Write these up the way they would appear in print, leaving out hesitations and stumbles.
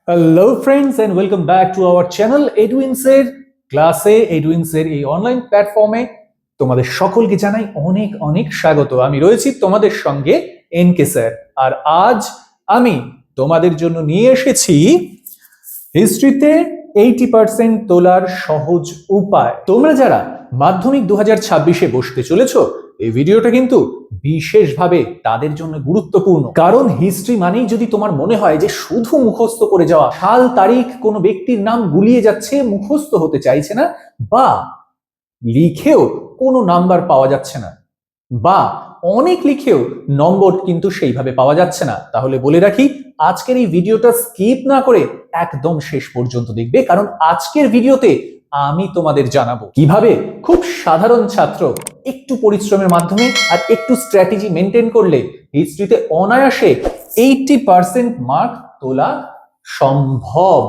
Hello friends and welcome back to our channel এডুইনসের ক্লাসে। এডুইনসের এই অনলাইন প্ল্যাটফর্মে তোমাদের সকলকে জানাই অনেক অনেক স্বাগত। আমি রয়েছি তোমাদের সঙ্গে এনকে স্যার, আর আজ আমি তোমাদের জন্য নিয়ে এসেছি হিস্ট্রিতে 80% তোলার সহজ উপায়। তোমরা যারা মাধ্যমিক 2026-এ বসতে চলেছো, এই ভিডিওটা কিন্তু বিশেষভাবে তাদের জন্য গুরুত্বপূর্ণ। কারণ হিস্ট্রি মানেই যদি তোমার মনে হয় যে শুধু মুখস্থ করে যাওয়া, সাল তারিখ কোনো ব্যক্তির নাম গুলিয়ে যাচ্ছে, মুখস্থ হতে চাইছে না, বা লিখেও কোনো নাম্বার পাওয়া যাচ্ছে না, বা অনেক লিখেও নম্বর কিন্তু সেইভাবে পাওয়া যাচ্ছে না, তাহলে বলে রাখি আজকের এই ভিডিওটা স্কিপ না করে একদম শেষ পর্যন্ত দেখবে। কারণ আজকের ভিডিওতে আমি তোমাদের জানাবো কিভাবে খুব সাধারণ ছাত্র একটু পরিশ্রমের মাধ্যমে আর একটু স্ট্র্যাটেজি মেনটেন করলে হিস্ট্রিতে অনায়াসে 80% মার্ক তোলা সম্ভব।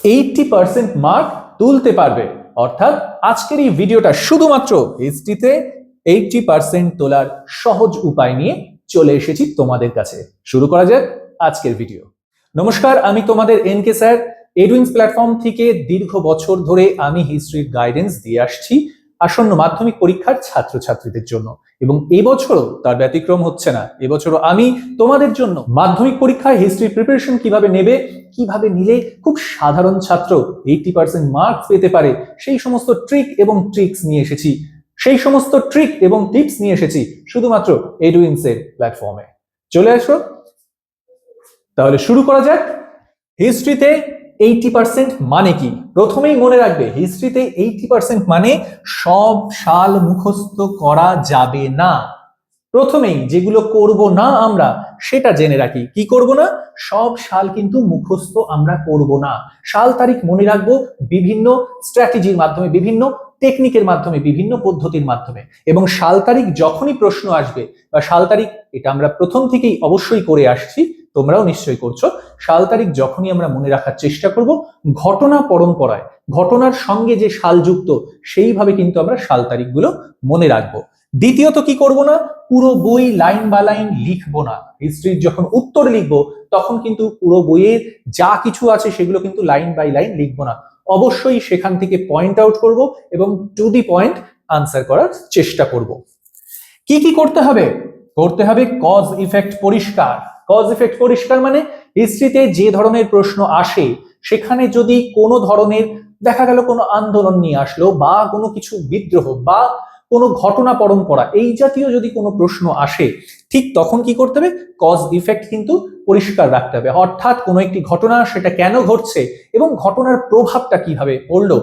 80% মার্ক তুলতে পারবে। অর্থাৎ আজকের এই ভিডিওটা শুধুমাত্র হিস্ট্রিতে 80% তোলার সহজ উপায় নিয়ে চলে এসেছি তোমাদের কাছে। শুরু করা যাক আজকের ভিডিও। নমস্কার, আমি তোমাদের এনকে স্যার। এডুইন্স প্ল্যাটফর্ম থেকে দীর্ঘ বছর ধরে আমি হিস্ট্রির গাইডেন্স দিয়ে আসছি আসন্ন মাধ্যমিক পরীক্ষার ছাত্রছাত্রীদের জন্য, এবং এবছরও তার ব্যতিক্রম হচ্ছে না। এবছরও আমি তোমাদের জন্য মাধ্যমিক পরীক্ষায় হিস্ট্রি প্রিপারেশন কিভাবে নেবে, কিভাবে নিলে খুব সাধারণ ছাত্র 80% মার্কস পেতে পারে, সেই সমস্ত ট্রিক এবং ট্রিক্স নিয়ে এসেছি, সেই সমস্ত ট্রিক এবং টিপস নিয়ে এসেছি শুধুমাত্র এডুইন্সের প্ল্যাটফর্মে। চলে আসো তাহলে শুরু করা যাক। হিস্ট্রিতে 80% মানে কি? প্রথমেই মনে রাখবে, হিস্ট্রিতে 80% মানে সব সাল মুখস্থ করা যাবে না। প্রথমেই যেগুলো করব না আমরা সেটা জেনে রাখি। কি করব না? সব সাল কিন্তু মুখস্থ আমরা করব না। সাল তারিখ মনে রাখবো বিভিন্ন স্ট্র্যাটেজির মাধ্যমে, বিভিন্ন টেকনিকের মাধ্যমে, বিভিন্ন পদ্ধতির মাধ্যমে। এবং সাল তারিখ যখনই প্রশ্ন আসবে, বা সাল তারিখ এটা আমরা প্রথম থেকেই অবশ্যই করে আসছি, তোমরাও নিশ্চয়ই করছো, সাল তারিখ যখনই আমরা মনে রাখার চেষ্টা করব ঘটনা পরম্পরায়, ঘটনার সঙ্গে যে সাল যুক্ত সেইভাবে কিন্তু আমরা সাল তারিখগুলো মনে রাখবো। দ্বিতীয়ত কি করব না? পুরো বই লাইন বা লাইন লিখবো না। হিস্ট্রির যখন উত্তর লিখবো তখন কিন্তু পুরো বইয়ের যা কিছু আছে সেগুলো কিন্তু লাইন বাই লাইন লিখবো না। অবশ্যই সেখান থেকে পয়েন্ট আউট করব এবং টু দি পয়েন্ট আনসার করার চেষ্টা করব। কি কি করতে হবে? করতে হবে কজ ইফেক্ট পরিষ্কার। কজ ইফেক্ট পরিষ্কার মানে হিস্ট্রিতে যে ধরনের প্রশ্ন আসে সেখানে যদি কোনো ধরনের দেখা গেল কোনো আন্দোলন নিয়ে আসলো, বা কোনো কিছু বিদ্রোহ, বা কোনো ঘটনা পরম্পরা, এই জাতীয় যদি কোনো প্রশ্ন আসে, ঠিক তখন কি করতে হবে? কজ ইফেক্ট কিন্তু পরিষ্কার রাখতে হবে। অর্থাৎ কোনো একটি ঘটনা, সেটা কেন ঘটছে এবং ঘটনার প্রভাবটা কিভাবে পড়লো।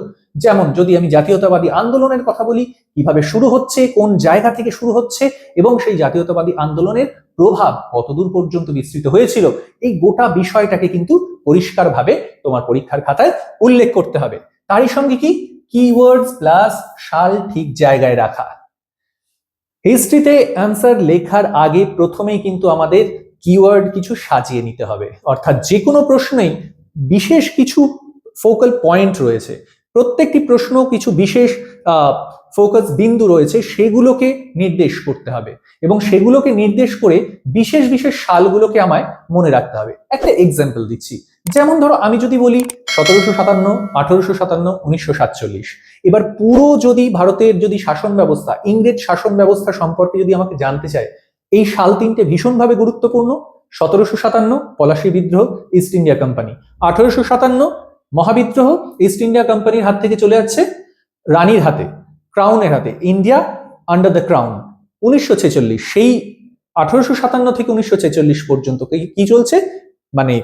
যেমন যদি আমি জাতীয়তাবাদী আন্দোলনের কথা বলি, কিভাবে শুরু হচ্ছে, কোন জায়গা থেকে শুরু হচ্ছে, এবং সেই জাতীয়তাবাদী আন্দোলনের প্রভাব কতদূর পর্যন্ত বিস্তৃত হয়েছিল, এই গোটা বিষয়টাকে কিন্তু পরিষ্কারভাবে তোমার পরীক্ষার খাতায় উল্লেখ করতে হবে। তারই সঙ্গে কি কিওয়ার্ডস প্লাস সাল ঠিক জায়গায় রাখা। হিস্ট্রিতে অ্যান্সার লেখার আগে প্রথমেই কিন্তু আমাদের কিওয়ার্ড কিছু সাজিয়ে নিতে হবে। অর্থাৎ যে কোনো প্রশ্নেই বিশেষ কিছু ফোকাল পয়েন্ট রয়েছে, প্রত্যেকটি প্রশ্ন কিছু বিশেষ ফোকাস বিন্দু রয়েছে, সেগুলোকে নির্দেশ করতে হবে, এবং সেগুলোকে নির্দেশ করে বিশেষ বিশেষ সালগুলোকে আমায় মনে রাখতে হবে। একটা এক্সাম্পল দিচ্ছি, যেমন ধরো আমি যদি বলি 1757, 1857, 1947, এবার পুরো যদি ভারতের যদি শাসন ব্যবস্থা, ইংরেজ শাসন ব্যবস্থা সম্পর্কে যদি আমাকে জানতে চায়, এই সাল তিনটে ভীষণভাবে গুরুত্বপূর্ণ। 1757 পলাশী বিদ্রোহ, ইস্ট ইন্ডিয়া কোম্পানি। 1857 মহাবিদ্রোহ, ইস্ট ইন্ডিয়া কোম্পানির হাত থেকে চলে যাচ্ছে রানীর হাতে, ক্রাউনের হাতে, ইন্ডিয়া আন্ডার দ্য ক্রাউন। 1946, সেই 1857 থেকে 1946 পর্যন্ত কি চলছে? মানে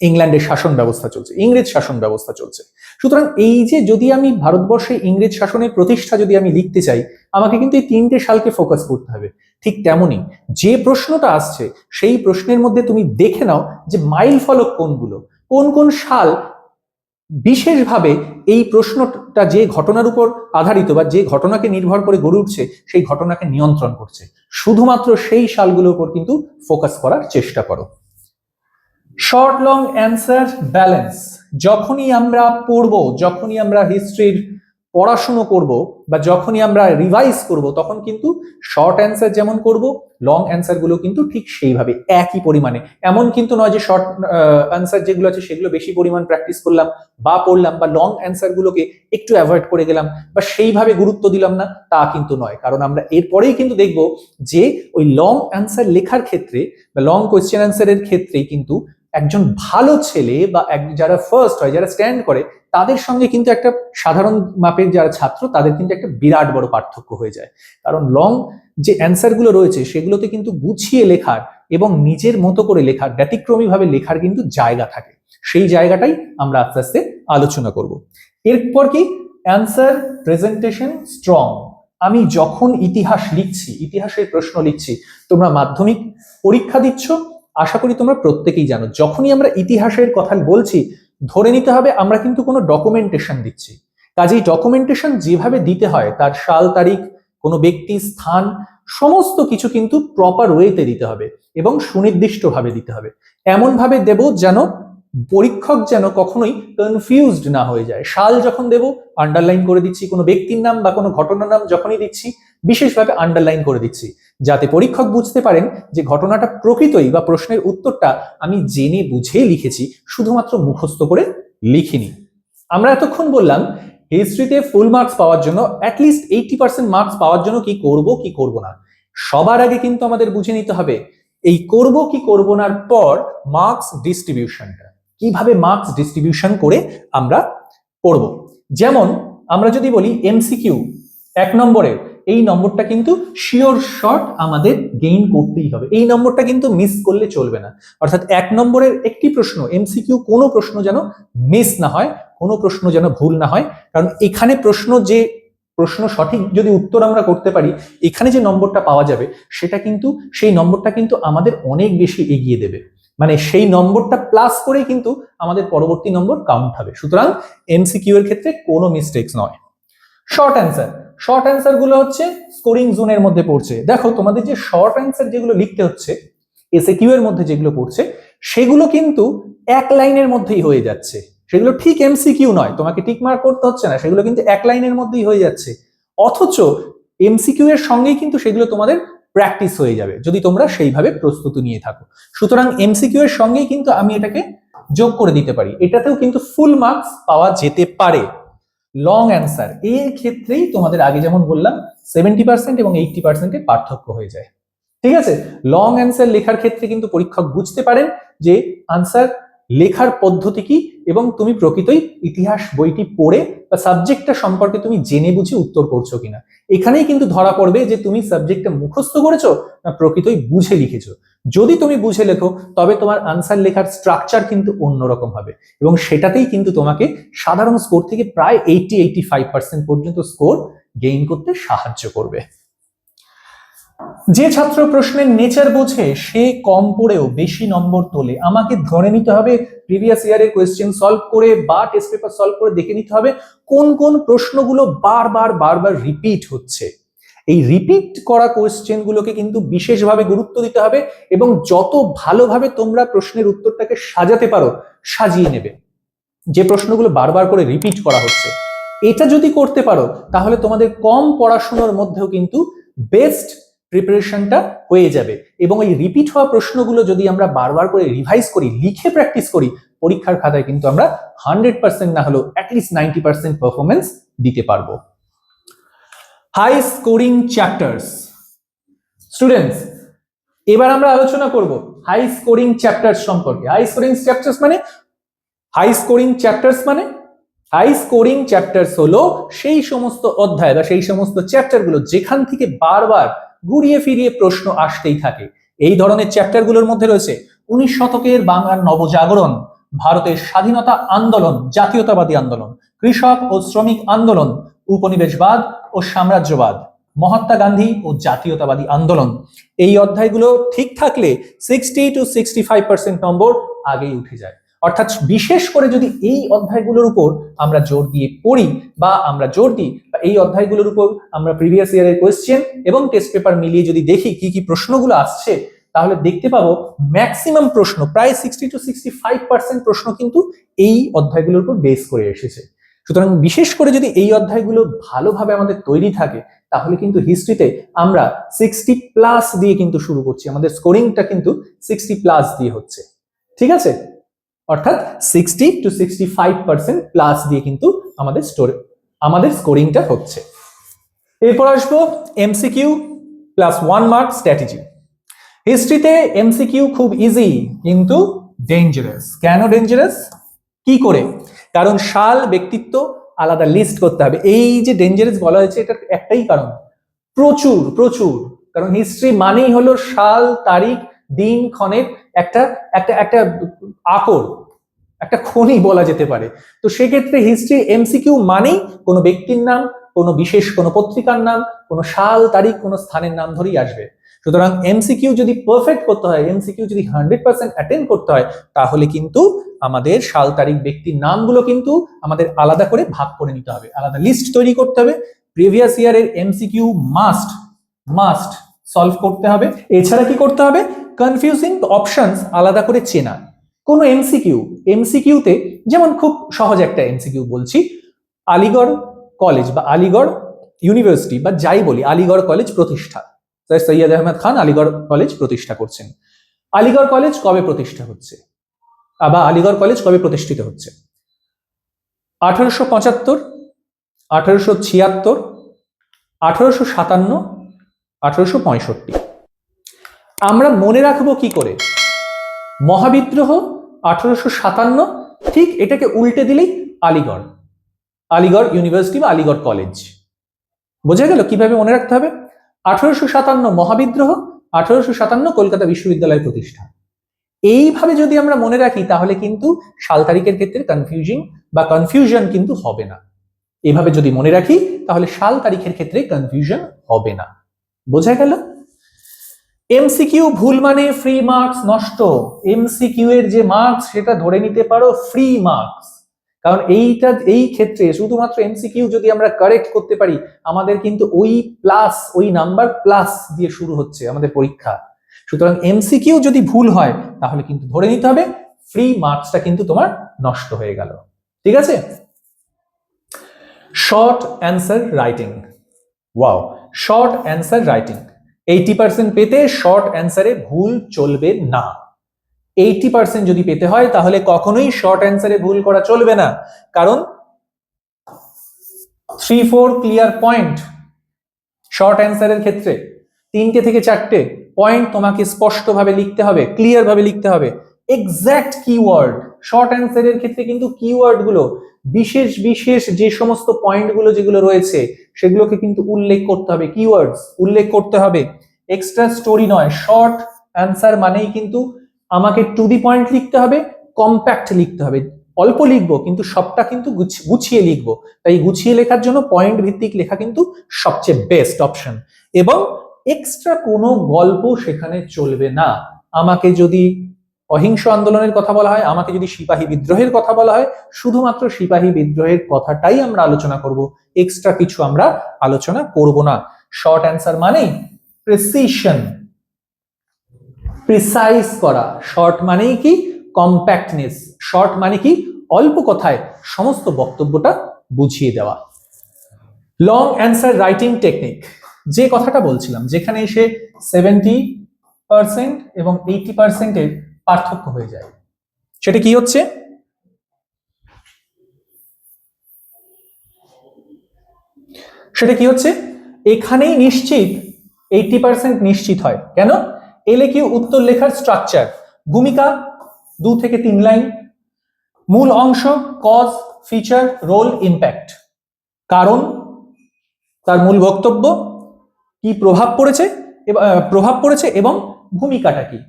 ইংল্যান্ডের শাসন ব্যবস্থা চলছে, ইংরেজ শাসন ব্যবস্থা চলছে। সুতরাং এই যে যদি আমি ভারতবর্ষে ইংরেজ শাসনের প্রতিষ্ঠা যদি আমি লিখতে চাই, আমাকে কিন্তু এই তিনটে সালকে ফোকাস করতে হবে। ঠিক তেমনই যে প্রশ্নটা আসছে সেই প্রশ্নের মধ্যে তুমি দেখে নাও যে মাইল ফলক কোনগুলো, কোন কোন সাল বিশেষভাবে এই প্রশ্নটা যে ঘটনার উপর আধারিত, বা যে ঘটনাকে নির্ভর করে গড়ে উঠছে, সেই ঘটনাকে নিয়ন্ত্রণ করছে। শুধুমাত্র সেই সালগুলোর উপর কিন্তু ফোকাস করার চেষ্টা করো। শর্ট লং অ্যান্সার ব্যালেন্স যখনই আমরা পড়বো, যখনই আমরা হিস্ট্রির পড়াশুনো করব বা যখনই আমরা রিভাইজ করব তখন কিন্তু শর্ট অ্যান্সার যেমন করব, লং অ্যান্সার গুলো কিন্তু ঠিক সেইভাবে একই পরিমাণে। এমন কিন্তু নয় যে শর্ট অ্যান্সার যেগুলো আছে সেগুলো বেশি পরিমাণ প্র্যাকটিস করলাম বা পড়লাম, বা লং অ্যান্সার গুলোকে একটু অ্যাভয়েড করে গেলাম বা সেইভাবে গুরুত্ব দিলাম না, তা কিন্তু নয়। কারণ আমরা এরপরেই কিন্তু দেখব যে ওই লং অ্যান্সার লেখার ক্ষেত্রে বা লং কোয়েশ্চেন অ্যান্সারের ক্ষেত্রেই কিন্তু একজন ভালো ছেলে বা যারা ফার্স্ট হয়, যারা স্ট্যান্ড করে, তাদের সঙ্গে কিন্তু একটা সাধারণ মাপের যারা ছাত্র তাদের কিন্তু একটা বিরাট বড় পার্থক্য হয়ে যায়। কারণ লং যে অ্যান্সার গুলো রয়েছে সেগুলোতে কিন্তু গুছিয়ে লেখার এবং নিজের মতো করে লেখার, ব্যতিক্রমী ভাবে লেখার কিন্তু জায়গা থাকে। সেই জায়গাটাই আমরা আস্তে আস্তে আলোচনা করব। এরপর কি, অ্যান্সার প্রেজেন্টেশন স্ট্রং। আমি যখন ইতিহাস লিখছি, ইতিহাসের প্রশ্ন লিখছি, তোমরা মাধ্যমিক পরীক্ষা দিচ্ছ, আশা করি তোমরা প্রত্যেকেই জানো, যখনই আমরা ইতিহাসের কথা বলছি ধরে নিতে হবে আমরা কিন্তু কোনো ডকুমেন্টেশন দিচ্ছি। কাজেই ডকুমেন্টেশন যেভাবে দিতে হয়, তার সাল তারিখ, কোনো ব্যক্তি, স্থান, সমস্ত কিছু কিন্তু প্রপার ওয়েতে দিতে হবে এবং সুনির্দিষ্টভাবে দিতে হবে। এমন ভাবে দেব যেন পরীক্ষক যেন কখনোই কনফিউজড না হয়ে যায়। সাল যখন দেব আন্ডারলাইন করে দিচ্ছি, কোনো ব্যক্তির নাম বা কোনো ঘটনার নাম যখনই দিচ্ছি বিশেষভাবে আন্ডারলাইন করে দিচ্ছি, যাতে পরীক্ষক বুঝতে পারেন যে ঘটনাটা প্রকৃতই বা প্রশ্নের উত্তরটা আমি জেনে বুঝেই লিখেছি, শুধুমাত্র মুখস্থ করে লিখিনি। আমরা এতক্ষণ বললাম হিস্ট্রিতে ফুল মার্কস পাওয়ার জন্য, অ্যাটলিস্ট 80% মার্কস পাওয়ার জন্য কি করব কি করব না। সবার আগে কিন্তু আমাদের বুঝে নিতে হবে এই করব কি করব নার পর মার্কস ডিস্ট্রিবিউশনটা, কিভাবে মার্কস ডিস্ট্রিবিউশন করে আমরা পড়ব। যেমন আমরা যদি বলি এমসিকিউ 1 নম্বরের, এই নম্বরটা কিন্তু শিওর শর্ট আমাদের গেইন করতেই হবে, এই নম্বরটা কিন্তু মিস করলে চলবে না। অর্থাৎ 1 নম্বরের একটি প্রশ্ন এমসিকিউ, কোনো প্রশ্ন যেন মিস না হয়, কোনো প্রশ্ন যেন ভুল না হয়। কারণ এখানে প্রশ্ন সঠিক যদি উত্তর আমরা করতে পারি, এখানে যে নম্বরটা পাওয়া যাবে সেটা কিন্তু, সেই নম্বরটা কিন্তু আমাদের অনেক বেশি এগিয়ে দেবে। মানে সেই নম্বরটা প্লাস করেই কিন্তু আমাদের পরবর্তী নম্বর কাউন্ট হবে। সুতরাং এমসিকিউ এর ক্ষেত্রে কোনো মিস্টেকস নয়। শর্ট অ্যান্সার গুলো হচ্ছে স্কোরিং জোনের মধ্যে পড়ছে। দেখো তোমাদের যে শর্ট অ্যান্সার যেগুলো লিখতে হচ্ছে এসএকিউ এর মধ্যে যেগুলো পড়ছে সেগুলো কিন্তু 1 লাইনের মধ্যেই হয়ে যাচ্ছে, সেগুলো ঠিক এমসিকিউ নয়, তোমাকে টিক মার্ক করতে হচ্ছে না, সেগুলো কিন্তু 1 লাইনের মধ্যেই হয়ে যাচ্ছে। অথচ এমসিকিউ এর সঙ্গেই কিন্তু সেগুলো তোমাদের প্র্যাকটিস হয়ে যাবে যদি তোমরা সেইভাবে প্রস্তুতি নিয়ে থাকো। সুতরাং এমসিকিউ এর সঙ্গেই কিন্তু আমি এটাকে যোগ করে দিতে পারি, এটাতেও কিন্তু ফুল মার্কস পাওয়া যেতে পারে। লং অ্যান্সার এর ক্ষেত্রেই তোমাদের আগে যেমন বললাম 70% এবং 80% এর পার্থক্য হয়ে যায়। ঠিক আছে, লং অ্যান্সার লেখার ক্ষেত্রে কিন্তু পরীক্ষক বুঝতে পারেন যে আনসার লেখার পদ্ধতি কি এবং তুমি প্রকৃতই ইতিহাস বইটি পড়ে বা সাবজেক্টটা সম্পর্কে তুমি জেনে বুঝে উত্তর করছো কিনা। এখানেই কিন্তু ধরা পড়বে যে তুমি সাবজেক্টটা মুখস্থ করেছো না প্রকৃতই বুঝে লিখেছো। যদি তুমি বুঝে লেখো তবে তোমার আনসার লেখার স্ট্রাকচার কিন্তু অন্যরকম হবে এবং সেটাতেই কিন্তু তোমাকে সাধারণ স্কোর থেকে প্রায় 80-85% পর্যন্ত স্কোর গেইন করতে সাহায্য করবে। যে ছাত্র প্রশ্নের নেচার বোঝে সে কম পড়েও বেশি নম্বর তোলে, আমাকে ধরে নিতে হবে প্রিভিয়াস ইয়ারের কোয়েশ্চেন সলভ করে বা টেস্ট পেপার সলভ করে দেখে নিতে হবে কোন কোন প্রশ্নগুলো বারবার রিপিট হচ্ছে। এই রিপিট করা কোয়েশ্চেন গুলোকে কিন্তু বিশেষভাবে গুরুত্ব দিতে হবে এবং যত ভালোভাবে তোমরা প্রশ্নের উত্তরটাকে সাজাতে পারো সাজিয়ে নেবে। যে প্রশ্নগুলো বারবার করে রিপিট করা হচ্ছে এটা যদি করতে পারো তাহলে তোমাদের কম পড়াশোনার মধ্যেও কিন্তু বেস্ট প্রিপারেশনটা হয়ে যাবে। এবং এই রিপিট হওয়া প্রশ্নগুলো যদি আমরা বারবার করে রিভাইজ করি, লিখে প্র্যাকটিস করি, পরীক্ষার খাতায় কিন্তু আমরা 100% না হলেও অ্যাটলিস্ট 90% পারফরমেন্স দিতে পারবো। High scoring chapters. স্টুডেন্টস, এবার আমরা আলোচনা করব হাই স্কোরিং চ্যাপ্টার্স সম্পর্কে। হাই স্কোরিং চ্যাপ্টার্স হলো সেই সমস্ত অধ্যায় বা সেই সমস্ত চ্যাপ্টারগুলো যেখান থেকে বারবার ঘুরিয়ে ফিরিয়ে প্রশ্ন আসতেই থাকে। এই ধরনের চ্যাপ্টারগুলোর মধ্যে রয়েছে 19 শতকের বাংলার নবজাগরণ, ভারতের স্বাধীনতা আন্দোলন, জাতীয়তাবাদী আন্দোলন, কৃষক ও শ্রমিক আন্দোলন, উপনিবেশবাদ ও সাম্রাজ্যবাদ, মহাত্মা গান্ধী ও জাতীয়তাবাদী আন্দোলন। এই অধ্যায়গুলো ঠিক থাকলে 60-65% নম্বর আগেই উঠে যায়। অর্থাৎ বিশেষ করে যদি এই অধ্যায়গুলোর উপর আমরা জোর দিয়ে পড়ি বা আমরা জোর দিই বা এই অধ্যায়গুলোর উপর আমরা প্রিভিয়াস ইয়ারের কোয়েশ্চেন এবং টেস্ট পেপার মিলিয়ে যদি দেখি কি কি প্রশ্নগুলো আসছে তাহলে দেখতে পাবো ম্যাক্সিমাম প্রশ্ন প্রায় 60-65% প্রশ্ন কিন্তু এই অধ্যায়গুলোর উপর বেস করে এসেছে। সুতরাং বিশেষ করে যদি এই অধ্যায়গুলো ভালোভাবে আমাদের তৈরি থাকে তাহলে কিন্তু হিস্ট্রিতে আমরা 60+ দিয়ে কিন্তু শুরু করছি, আমাদের স্কোরিংটা কিন্তু 60+ দিয়ে হচ্ছে, ঠিক আছে? অর্থাৎ 60 to 65% দিয়ে কিন্তু আমাদের স্কোরিংটা হচ্ছে। এরপর আসবো এমসিকিউ প্লাস 1 মার্ক স্ট্র্যাটেজি। হিস্ট্রিতে এমসিকিউ খুব ইজি কিন্তু ডেঞ্জারাস। কেন ডেঞ্জারাস? কি করে? কারণ সাল, ব্যক্তিত্ব আলাদা লিস্ট করতে হবে। এই যে ডেঞ্জারাস বলা হয়েছে এটার একটাই কারণ, প্রচুর প্রচুর। কারণ হিস্ট্রি মানেই হলো সাল, তারিখ, দিন, ক্ষণের একটা একটা একটা আকর, একটা খনি বলা যেতে পারে। তো সেক্ষেত্রে হিস্ট্রি এমসিকিউ মানেই কোনো ব্যক্তির নাম, কোনো বিশেষ কোনো পত্রিকার নাম, কোনো সাল, তারিখ, কোনো স্থানের নাম ধরেই আসবে। সুতরাং এমসিকিউ যদি পারফেক্ট করতে হয়, এমসিকিউ যদি 100% অ্যাটেন্ড করতে হয়, তাহলে কিন্তু আমাদের সাল, তারিখ, ব্যক্তির নামগুলো কিন্তু আমাদের আলাদা করে ভাগ করে নিতে হবে, আলাদা লিস্ট তৈরি করতে হবে। প্রিভিয়াস ইয়ারের এমসিকিউ মাস্ট সলভ করতে হবে। এছাড়া কি করতে হবে? কনফিউজিং অপশনস আলাদা করে চেনা। কোন এমসিকিউতে যেমন খুব সহজ একটা এমসিকিউ বলছি, আলিগড় কলেজ বা আলিগড় ইউনিভার্সিটি বা যাই বলি, আলিগড় কলেজ প্রতিষ্ঠা, সৈয়দ আহমেদ খান আলিগড় কলেজ প্রতিষ্ঠা করছেন। আলিগড় কলেজ কবে প্রতিষ্ঠা হচ্ছে বা আলিগড় কলেজ কবে প্রতিষ্ঠিত হচ্ছে? 1875, 1876, 1857, 1865। আমরা মনে রাখবো কি করে? মহাবিদ্রোহ 1857, ঠিক এটাকে উল্টে দিলেই আলিগড় ইউনিভার্সিটি বা আলিগড় কলেজ। বোঝা গেল কিভাবে মনে রাখতে হবে? 1857 মহাবিদ্রোহ, 1857 কলকাতা বিশ্ববিদ্যালয় প্রতিষ্ঠা। এইভাবে যদি আমরা মনে রাখি তাহলে কিন্তু সাল তারিখের ক্ষেত্রে কনফিউশন কিন্তু হবে না। এইভাবে যদি মনে রাখি তাহলে সাল তারিখের ক্ষেত্রে কনফিউশন হবে না। বোঝা গেল? এমসিকিউ ভুল মানে ফ্রি মার্কস নষ্ট। এমসিকিউ এর যে মার্কস সেটা ধরে নিতে পারো ফ্রি মার্কস। কারণ এই ক্ষেত্রে শুধুমাত্র এমসিকিউ যদি আমরা কারেক্ট করতে পারি, আমাদের কিন্তু ওই নাম্বার প্লাস দিয়ে শুরু হচ্ছে আমাদের পরীক্ষা। সুতরাং এমসিকিউ যদি ভুল হয় তাহলে কিন্তু ধরে নিতে হবে ফ্রি মার্কসটা কিন্তু তোমার নষ্ট হয়ে গেল। ঠিক আছে? Short answer writing. Wow, short answer writing 80% পেতে শর্ট অ্যান্সারে ভুল চলবে না। 80% যদি পেতে হয় তাহলে কখনোই শর্ট অ্যান্সারে ভুল করা চলবে না। কারণ 3-4 ক্লিয়ার পয়েন্ট শর্ট অ্যান্সারের ক্ষেত্রে, 3টে থেকে 4টে পয়েন্ট তোমাকে স্পষ্টভাবে লিখতে হবে, ক্লিয়ার ভাবে লিখতে হবে। এক্স্যাক্ট কিওয়ার্ড শর্ট অ্যান্সারের ক্ষেত্রে কিন্তু কিওয়ার্ড গুলো বিশেষ বিশেষ যে সমস্ত পয়েন্টগুলো যেগুলো রয়েছে সেগুলোকে কিন্তু উল্লেখ করতে হবে, কিওয়ার্ডস উল্লেখ করতে হবে। এক্সট্রা স্টোরি নয়। শর্ট অ্যান্সার মানেই কিন্তু আমাকে টু দি পয়েন্ট লিখতে হবে, কম্প্যাক্ট লিখতে হবে। অল্প লিখবো কিন্তু সবটা কিন্তু গুছিয়ে লিখবো। তাই গুছিয়ে লেখার জন্য পয়েন্ট ভিত্তিক লেখা কিন্তু সবচেয়ে বেস্ট অপশন। এবং এক্সট্রা কোনো গল্প সেখানে চলবে না। আমাকে যদি অহিংস আন্দোলনের কথা বলা হয়, আমাকে যদি সিপাহী বিদ্রোহের কথা বলা হয়, শুধুমাত্র সিপাহী বিদ্রোহের কথাটাই আমরা আলোচনা করব, এক্সট্রা কিছু আমরা আলোচনা করব না। শর্ট অ্যান্সার মানেই প্রিসিশন, প্রিসাইজ করা। শর্ট মানেই কি? কম্প্যাক্টনেস। শর্ট মানে কি? অল্প কথায় সমস্ত বক্তব্যটা বুঝিয়ে দেওয়া। লং অ্যান্সার রাইটিং টেকনিক, যে কথাটা বলছিলাম, যেখানে এসে 70% এবং 80% এর পার্থক্য হয়ে যায়, সেটা কি হচ্ছে? এখানেই নিশ্চিত 80% নিশ্চিত হয়। কেন? এলএকিউ উত্তর লেখার স্ট্রাকচার, ভূমিকা 2 থেকে 3 লাইন, মূল অংশ কজ, ফিচার, রোল, ইম্প্যাক্ট, কারণ, তার মূল বক্তব্য, কি প্রভাব পড়েছে এবং ভূমিকাটা কি।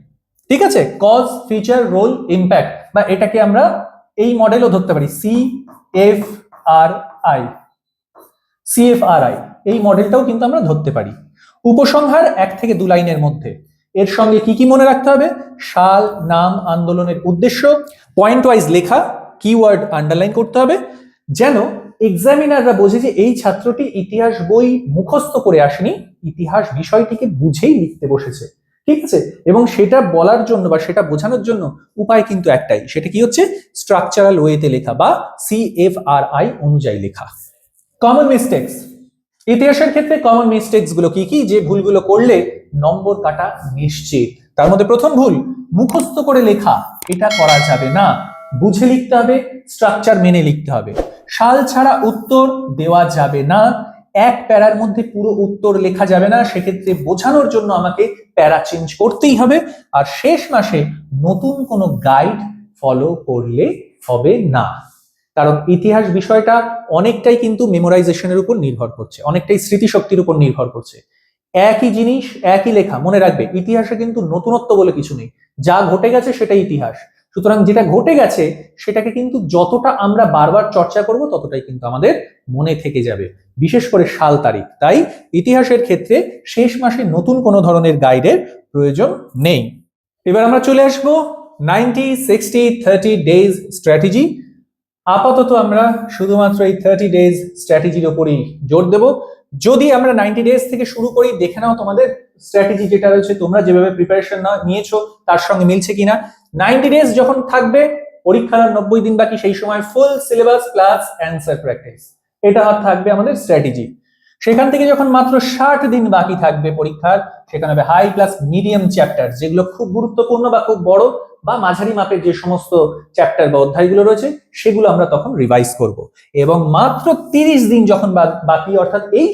ঠিক আছে? কজ, ফিচার, রোল, ইম্প্যাক্ট, বা এটাকে আমরা এই মডেলও ধরতে পারি, CFRI, এই মডেলটাও কিন্তু আমরা ধরতে পারি। উপসংহার 1 থেকে 2 লাইনের মধ্যে। এর সঙ্গে কি কি মনে রাখতে হবে? সাল, নাম, আন্দোলনের উদ্দেশ্য, পয়েন্ট ওয়াইজ লেখা, কিওয়ার্ড আন্ডারলাইন করতে হবে, যেন এক্সামিনাররা বোঝে যে এই ছাত্রটি ইতিহাস বই মুখস্থ করে আসেনি, ইতিহাস বিষয়টিকে বুঝেই লিখতে বসেছে। ঠিক আছে? এবং সেটা বলার জন্য বা সেটা বোঝানোর জন্য উপায় কিন্তু একটাই, সেটা কি হচ্ছে স্ট্রাকচারাল ওয়েতে লেখা বা CFRI অনুযায়ী লেখা। কমন মিস্টেক্স, ইতিহাসের ক্ষেত্রে কমন মিস্টেক্স গুলো কি কি, যে ভুলগুলো করলে নম্বর কাটা নিশ্চিত। তার মধ্যে প্রথম ভুল, মুখস্থ করে লেখা, এটা করা যাবে না, বুঝে লিখতে হবে, স্ট্রাকচার মেনে লিখতে হবে। সাল ছাড়া উত্তর দেওয়া যাবে না, এক প্যারার মধ্যে পুরো উত্তর লেখা যাবে না, সেক্ষেত্রে বোঝানোর জন্য আমাকে প্যারা চেঞ্জ করতেই হবে। আর শেষ মাসে নতুন কোনো গাইড ফলো করলে হবে না, কারণ ইতিহাস বিষয়টা অনেকটাই কিন্তু মেমোরাইজেশনের উপর নির্ভর করছে, অনেকটাই স্মৃতিশক্তির উপর নির্ভর করছে। একই জিনিস একই লেখা, মনে রাখবে ইতিহাসে কিন্তু নতুনত্ব বলে কিছু নেই, যা ঘটে গেছে সেটাই ইতিহাস। সুতরাং যেটা ঘটে গেছে সেটাকে কিন্তু যতটা আমরা বারবার চর্চা করব ততটাই কিন্তু আমাদের মনে থেকে যাবে, বিশেষ করে সাল তারিখ। তাই ইতিহাসের ক্ষেত্রে শেষ মাসে নতুন কোনো ধরনের গাইডের প্রয়োজন নেই। এবার আমরা চলে আসবো 90-60-30 ডেজ স্ট্র্যাটেজি। আপাতত আমরা শুধুমাত্র এই 30 ডেজ স্ট্র্যাটেজির উপরই জোর দেব। যদি আমরা 90 ডেজ থেকে শুরু করি, দেখে নাও তোমাদের স্ট্র্যাটেজি যেটা রয়েছে, তোমরা যেভাবে প্রিপারেশন নিয়েছো তার সঙ্গে মিলছে কিনা। 90 ডেজ যখন থাকবে, পরীক্ষার 90 দিন বাকি, সেই সময় full syllabus plus answer practice, এটা থাকবে আমাদের স্ট্র্যাটেজি। সেখান থেকে যখন মাত্র 60 দিন বাকি থাকবে পরীক্ষার, সেখানে হবে হাই প্লাস মিডিয়াম চ্যাপ্টার, যেগুলো খুব গুরুত্বপূর্ণ বা খুব বড় বা মাঝারি মাপের যে সমস্ত চ্যাপ্টার বা অধ্যায়গুলো রয়েছে সেগুলো আমরা তখন রিভাইজ করব। এবং মাত্র 30 দিন যখন বাকি, অর্থাৎ এই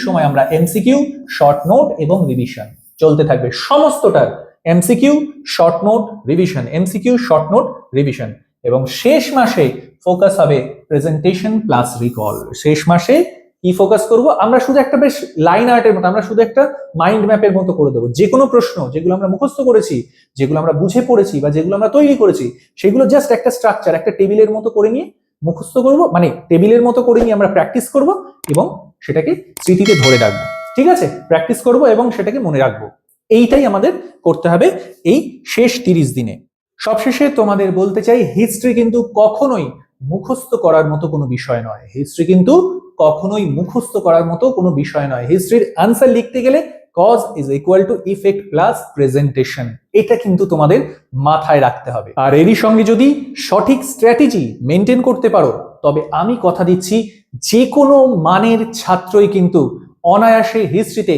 সময় আমরা এমসিকিউ, শর্ট নোট এবং রিভিশন চলতে থাকবে সমস্তটার। MCQ, short note, revision, MCQ, short note, revision. এবং শেষ মাসে ফোকাস হবে প্রেজেন্টেশন প্লাস রিকল। শেষ মাসে কি ফোকাস করব আমরা, শুধু একটা বেশ লাইন আর্টের মতো, আমরা শুধু একটা মাইন্ড ম্যাপের মতো করে দেবো। যে কোনো প্রশ্ন যেগুলো আমরা মুখস্থ করেছি, যেগুলো আমরা বুঝে পড়েছি বা যেগুলো আমরা তৈরি করেছি, সেগুলো জাস্ট একটা স্ট্রাকচার, একটা টেবিলের মতো করে নিয়ে মুখস্থ করব, মানে টেবিলের মতো করে নিয়ে আমরা প্র্যাকটিস করব এবং সেটাকে স্মৃতিতে ধরে রাখবো। ঠিক আছে, প্র্যাকটিস করব এবং সেটাকে মনে রাখবো। এইটাই আমাদের করতে হবে এই শেষ 30 দিনে। সবশেষে তোমাদের বলতে চাই, হিস্ট্রি কিন্তু কখনোই মুখস্থ করার মতো কোনো বিষয় নয়। হিস্ট্রি কিন্তু কখনোই মুখস্থ করার মতো কোনো বিষয় নয়। হিস্ট্রির আনসার লিখতে গেলে cause is equal to effect plus presentation, এটা কিন্তু তোমাদের মাথায় রাখতে হবে। আর এরই সঙ্গে যদি সঠিক স্ট্র্যাটেজি মেনটেন করতে পারো, তবে আমি কথা দিচ্ছি যে কোনো মানের ছাত্রই কিন্তু অনায়াসে হিস্ট্রিতে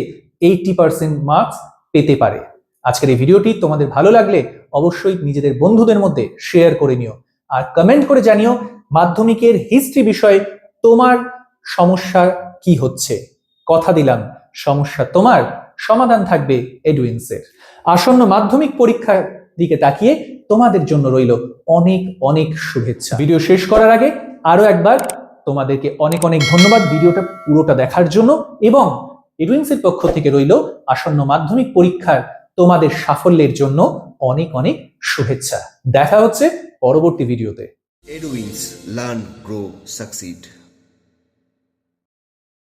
80% মার্কস পেতে পারে। আজকের এই ভিডিওটি তোমাদের ভালো লাগলে অবশ্যই নিজেদের বন্ধুদের মধ্যে শেয়ার করে নিও, আর কমেন্ট করে জানিও মাধ্যমিকের হিস্ট্রি বিষয়ে তোমার সমস্যা কি হচ্ছে। কথা দিলাম, সমস্যা তোমার, সমাধান থাকবে এডুইন্সের। আসন্ন মাধ্যমিক পরীক্ষার দিকে তাকিয়ে তোমাদের জন্য রইল অনেক অনেক শুভেচ্ছা। ভিডিও শেষ করার আগে আরো একবার তোমাদেরকে অনেক অনেক ধন্যবাদ ভিডিওটা পুরোটা দেখার জন্য, এবং এডুইন্সের পক্ষ থেকে রইল আসন্ন মাধ্যমিক পরীক্ষার তোমাদের সাফল্যের জন্য অনেক অনেক শুভেচ্ছা। দেখা হচ্ছে পরবর্তী ভিডিওতে। Edwins, learn, grow, succeed.